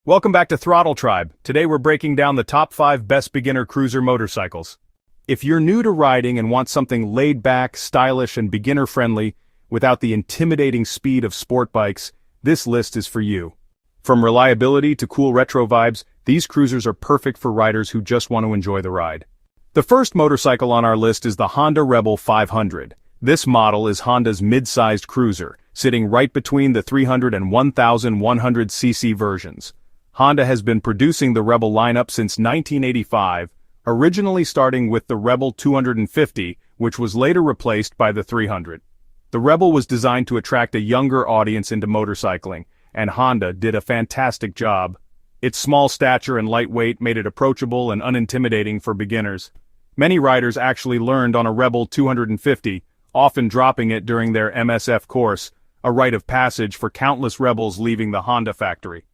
Welcome back to Throttle Tribe. Today we're breaking down the top 5 best beginner cruiser motorcycles. If you're new to riding and want something laid back, stylish, and beginner friendly, without the intimidating speed of sport bikes, this list is for you. From reliability to cool retro vibes, these cruisers are perfect for riders who just want to enjoy the ride. The first motorcycle on our list is the Honda Rebel 500. This model is Honda's mid-sized cruiser, sitting right between the 300 and 1100cc versions. Honda has been producing the Rebel lineup since 1985, originally starting with the Rebel 250, which was later replaced by the 300. The Rebel was designed to attract a younger audience into motorcycling, and Honda did a fantastic job. Its small stature and lightweight made it approachable and unintimidating for beginners. Many riders actually learned on a Rebel 250, often dropping it during their MSF course, a rite of passage for countless Rebels leaving the Honda factory.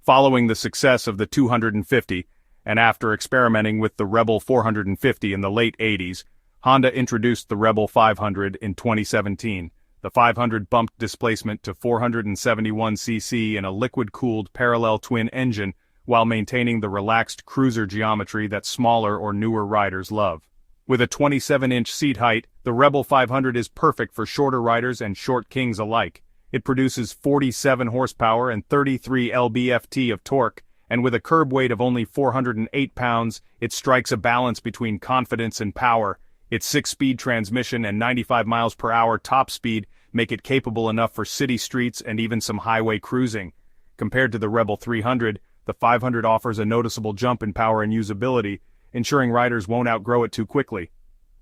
Following the success of the 250, and after experimenting with the Rebel 450 in the late 80s, Honda introduced the Rebel 500 in 2017. The 500 bumped displacement to 471cc in a liquid-cooled parallel twin engine while maintaining the relaxed cruiser geometry that smaller or newer riders love. With a 27-inch seat height, the Rebel 500 is perfect for shorter riders and short kings alike. It produces 47 horsepower and 33 lb-ft of torque, and with a curb weight of only 408 pounds, it strikes a balance between confidence and power. Its 6-speed transmission and 95 miles per hour top speed make it capable enough for city streets and even some highway cruising. Compared to the Rebel 300, the 500 offers a noticeable jump in power and usability, ensuring riders won't outgrow it too quickly.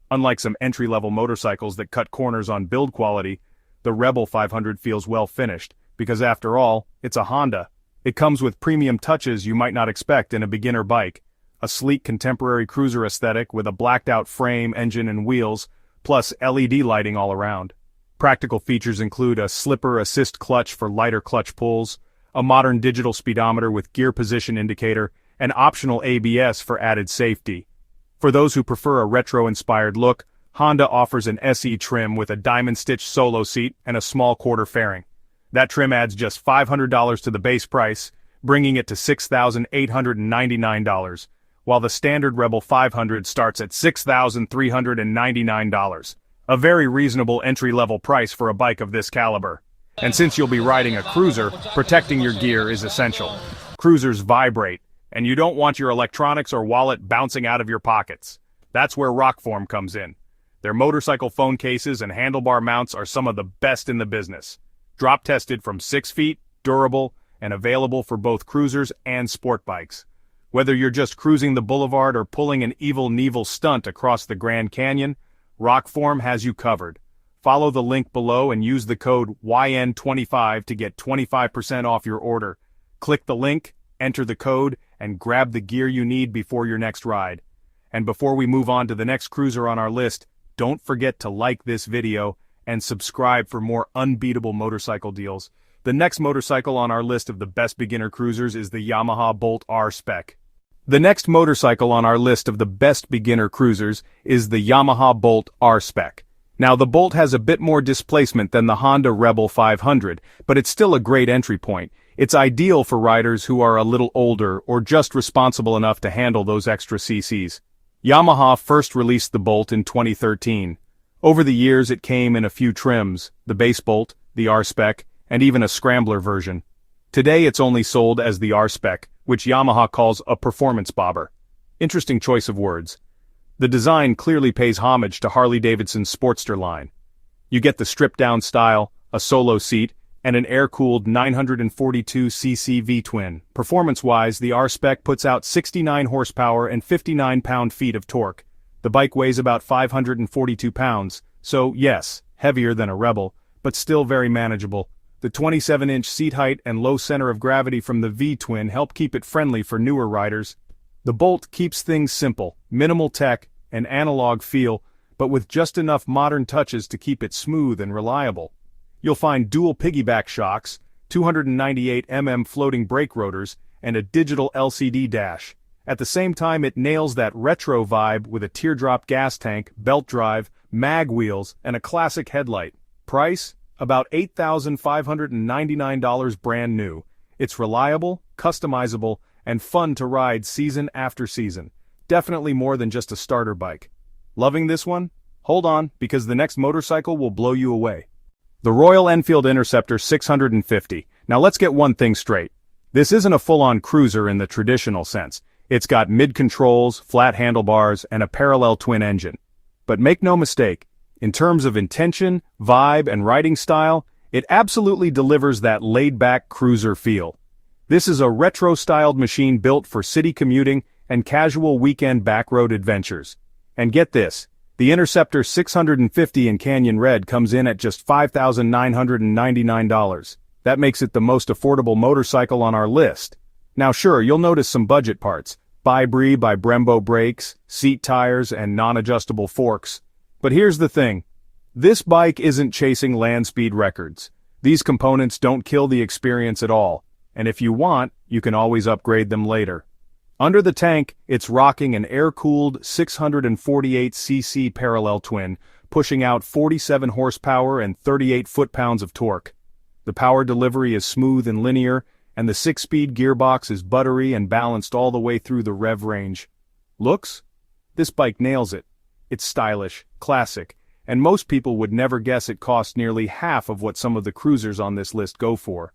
Unlike some entry-level motorcycles that cut corners on build quality, the Rebel 500 feels well finished, because after all, it's a Honda. It comes with premium touches you might not expect in a beginner bike. A sleek contemporary cruiser aesthetic with a blacked-out frame, engine, and wheels, plus LED lighting all around. Practical features include a slipper assist clutch for lighter clutch pulls, a modern digital speedometer with gear position indicator, and optional ABS for added safety. For those who prefer a retro-inspired look, Honda offers an SE trim with a diamond-stitched solo seat and a small quarter fairing. That trim adds just $500 to the base price, bringing it to $6,899, while the standard Rebel 500 starts at $6,399. A very reasonable entry-level price for a bike of this caliber. And since you'll be riding a cruiser, protecting your gear is essential. Cruisers vibrate, and you don't want your electronics or wallet bouncing out of your pockets. That's where Rockform comes in. Their motorcycle phone cases and handlebar mounts are some of the best in the business. Drop tested from 6 feet, durable, and available for both cruisers and sport bikes. Whether you're just cruising the boulevard or pulling an Evel Knievel stunt across the Grand Canyon, Rockform has you covered. Follow the link below and use the code YN25 to get 25% off your order. Click the link, enter the code, and grab the gear you need before your next ride. And before we move on to the next cruiser on our list, don't forget to like this video and subscribe for more unbeatable motorcycle deals. The next motorcycle on our list of the best beginner cruisers is the Yamaha Bolt R-Spec. The next motorcycle on our list of the best beginner cruisers is the Yamaha Bolt R-Spec. Now the Bolt has a bit more displacement than the Honda Rebel 500, but it's still a great entry point. It's ideal for riders who are a little older or just responsible enough to handle those extra cc's. Yamaha first released the Bolt in 2013. Over the years it came in a few trims, the base Bolt, the R-Spec, and even a scrambler version. Today it's only sold as the R-Spec, which Yamaha calls a performance bobber. Interesting choice of words. The design clearly pays homage to Harley-Davidson Sportster line. You get the stripped-down style, a solo seat, and an air-cooled 942cc V-twin. Performance-wise, the R-Spec puts out 69 horsepower and 59 pound-feet of torque. The bike weighs about 542 pounds, so yes, heavier than a Rebel, but still very manageable. The 27-inch seat height and low center of gravity from the V-twin help keep it friendly for newer riders. The Bolt keeps things simple, minimal tech, and analog feel, but with just enough modern touches to keep it smooth and reliable. You'll find dual piggyback shocks, 298mm floating brake rotors, and a digital LCD dash. At the same time, it nails that retro vibe with a teardrop gas tank, belt drive, mag wheels, and a classic headlight. Price? About $8,599 brand new. It's reliable, customizable, and fun to ride season after season. Definitely more than just a starter bike. Loving this one? Hold on, because the next motorcycle will blow you away. The Royal Enfield Interceptor 650. Now let's get one thing straight. This isn't a full-on cruiser in the traditional sense. It's got mid-controls, flat handlebars, and a parallel twin engine. But make no mistake, in terms of intention, vibe, and riding style, it absolutely delivers that laid-back cruiser feel. This is a retro-styled machine built for city commuting and casual weekend backroad adventures. And get this, the Interceptor 650 in Canyon Red comes in at just $5,999. That makes it the most affordable motorcycle on our list. Now sure, you'll notice some budget parts, Bybri by Brembo brakes, seat tires, and non-adjustable forks. But here's the thing. This bike isn't chasing land speed records. These components don't kill the experience at all, and if you want, you can always upgrade them later. Under the tank, it's rocking an air-cooled 648cc parallel twin, pushing out 47 horsepower and 38 foot-pounds of torque. The power delivery is smooth and linear, and the 6-speed gearbox is buttery and balanced all the way through the rev range. Looks? This bike nails it. It's stylish, classic, and most people would never guess it cost nearly half of what some of the cruisers on this list go for.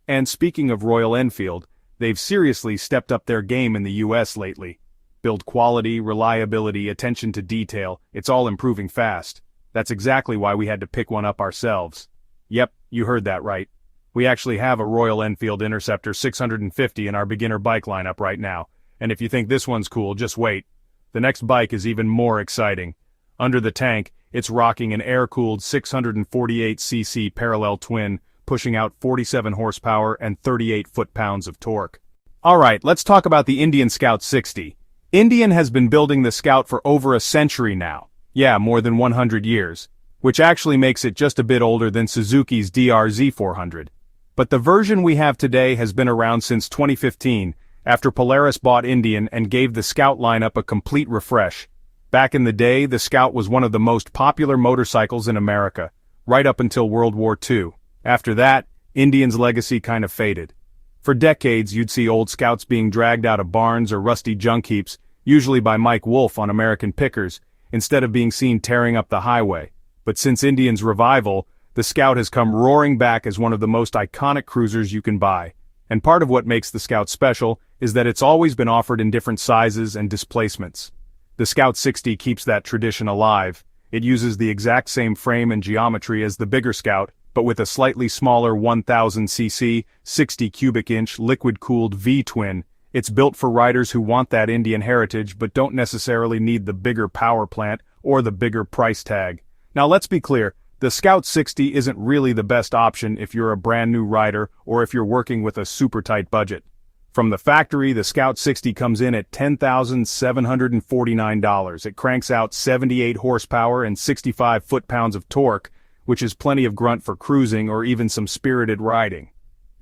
And speaking of Royal Enfield, they've seriously stepped up their game in the US lately. Build quality, reliability, attention to detail, it's all improving fast. That's exactly why we had to pick one up ourselves. Yep, you heard that right. We actually have a Royal Enfield Interceptor 650 in our beginner bike lineup right now, and if you think this one's cool, just wait. The next bike is even more exciting. Under the tank, it's rocking an air-cooled 648cc parallel twin, pushing out 47 horsepower and 38 foot-pounds of torque. Alright, let's talk about the Indian Scout 60. Indian has been building the Scout for over a century now. Yeah, more than 100 years. Which actually makes it just a bit older than Suzuki's DRZ 400. But the version we have today has been around since 2015, after Polaris bought Indian and gave the Scout lineup a complete refresh. Back in the day, the Scout was one of the most popular motorcycles in America, right up until World War II. After that, Indian's legacy kind of faded. For decades, you'd see old Scouts being dragged out of barns or rusty junk heaps, usually by Mike Wolfe on American pickers, instead of being seen tearing up the highway. But since Indian's revival, the Scout has come roaring back as one of the most iconic cruisers you can buy. And part of what makes the Scout special is that it's always been offered in different sizes and displacements. The Scout 60 keeps that tradition alive. It uses the exact same frame and geometry as the bigger Scout, but with a slightly smaller 1000cc, 60 cubic inch liquid-cooled V-twin. It's built for riders who want that Indian heritage but don't necessarily need the bigger power plant or the bigger price tag. Now let's be clear, the Scout 60 isn't really the best option if you're a brand new rider or if you're working with a super tight budget. From the factory, the Scout 60 comes in at $10,749. It cranks out 78 horsepower and 65 foot-pounds of torque, which is plenty of grunt for cruising or even some spirited riding.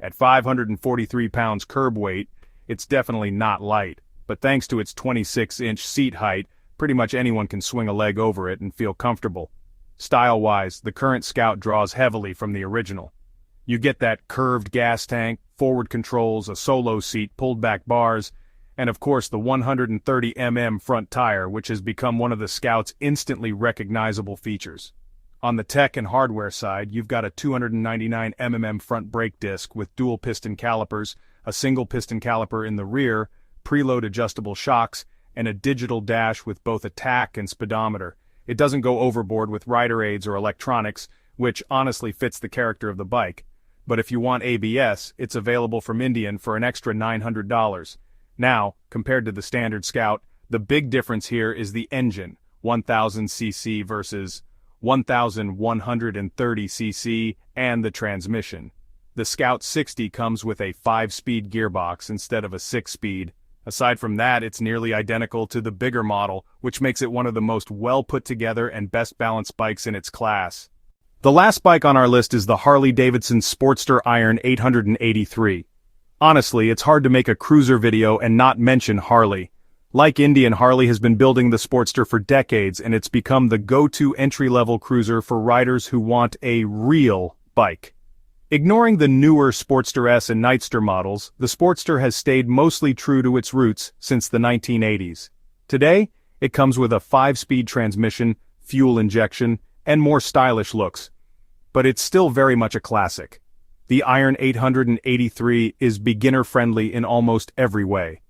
At 543 pounds curb weight, it's definitely not light, but thanks to its 26-inch seat height, pretty much anyone can swing a leg over it and feel comfortable. Style-wise, the current Scout draws heavily from the original. You get that curved gas tank, forward controls, a solo seat, pulled-back bars, and of course the 130mm front tire, which has become one of the Scout's instantly recognizable features. On the tech and hardware side, you've got a 299mm front brake disc with dual piston calipers, a single piston caliper in the rear, preload adjustable shocks, and a digital dash with both a tach and speedometer. It doesn't go overboard with rider aids or electronics, which honestly fits the character of the bike. But if you want ABS, it's available from Indian for an extra $900. Now, compared to the standard Scout, the big difference here is the engine, 1000cc versus 1130cc, and the transmission. The Scout 60 comes with a 5-speed gearbox instead of a 6-speed. Aside from that, it's nearly identical to the bigger model, which makes it one of the most well-put-together and best-balanced bikes in its class. The last bike on our list is the Harley-Davidson Sportster Iron 883. Honestly, it's hard to make a cruiser video and not mention Harley. Like Indian, Harley has been building the Sportster for decades, and it's become the go-to entry-level cruiser for riders who want a real bike. Ignoring the newer Sportster S and Nightster models, the Sportster has stayed mostly true to its roots since the 1980s. Today, it comes with a 5-speed transmission, fuel injection, and more stylish looks. But it's still very much a classic. The Iron 883 is beginner-friendly in almost every way.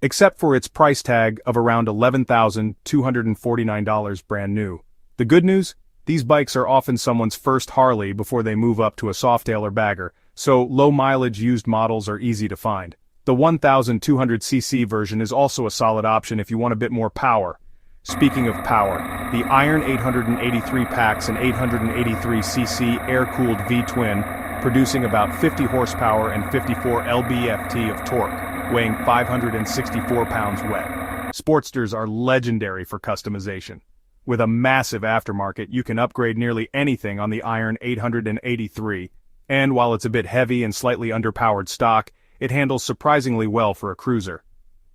Except for its price tag of around $11,249 brand new. The good news? These bikes are often someone's first Harley before they move up to a Softail or bagger, so low-mileage used models are easy to find. The 1200cc version is also a solid option if you want a bit more power. Speaking of power, the Iron 883 packs an 883cc air-cooled V-twin, producing about 50 horsepower and 54 lb-ft of torque, weighing 564 pounds wet. Sportsters are legendary for customization. With a massive aftermarket, you can upgrade nearly anything on the Iron 883, and while it's a bit heavy and slightly underpowered stock, it handles surprisingly well for a cruiser.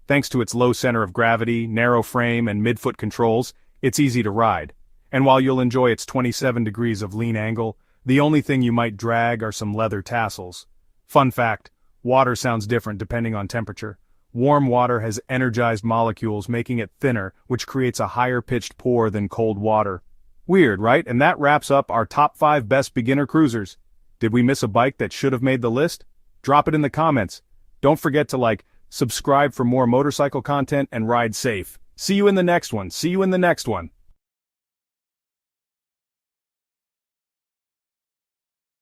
Thanks to its low center of gravity, narrow frame, and midfoot controls, it's easy to ride. And while you'll enjoy its 27 degrees of lean angle, the only thing you might drag are some leather tassels. Fun fact, water sounds different depending on temperature. Warm water has energized molecules, making it thinner, which creates a higher-pitched pour than cold water. Weird, right? And that wraps up our top 5 best beginner cruisers. Did we miss a bike that should have made the list? Drop it in the comments. Don't forget to subscribe for more motorcycle content, and ride safe. See you in the next one.